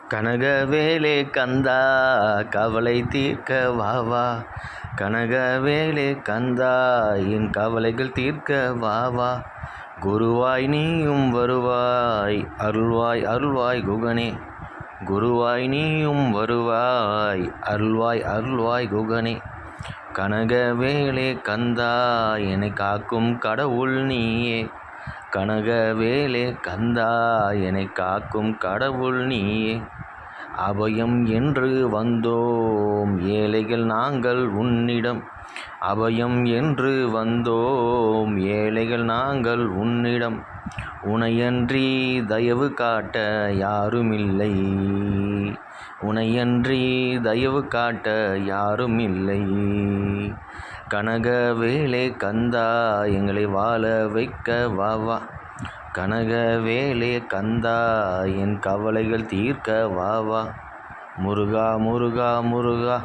கனகவேலே கந்தா கவலை தீர்க்க வா வா. கனகவேலே கந்தா என் கவலைகள் தீர்க்க வா வா. குருவாய் நீயும் வருவாய் அருள்வாய் அருள்வாய் குகனே. குருவாய் நீயும் வருவாய் அருள்வாய் அருள்வாய் குகனே. கனகவேலே கந்தா என்னை காக்கும் கடவுள் நீயே. கனகவேலே கந்தா என்னை காக்கும் கடவுள் நீயே. அபயம் என்று வந்தோம் ஏழைகள் நாங்கள் உன்னிடம். அபயம் என்று வந்தோம் ஏழைகள் நாங்கள் உன்னிடம். உனையன்றி தயவு காட்ட யாருமில்லை. உனையன்றி தயவு காட்ட யாருமில்லை. கனகவேலே கந்தா எங்களை வாழ வைக்க வா வா. கனகவேலே கந்தா என் கவலைகள் தீர்க்க வா வா. முருகா முருகா முருகா.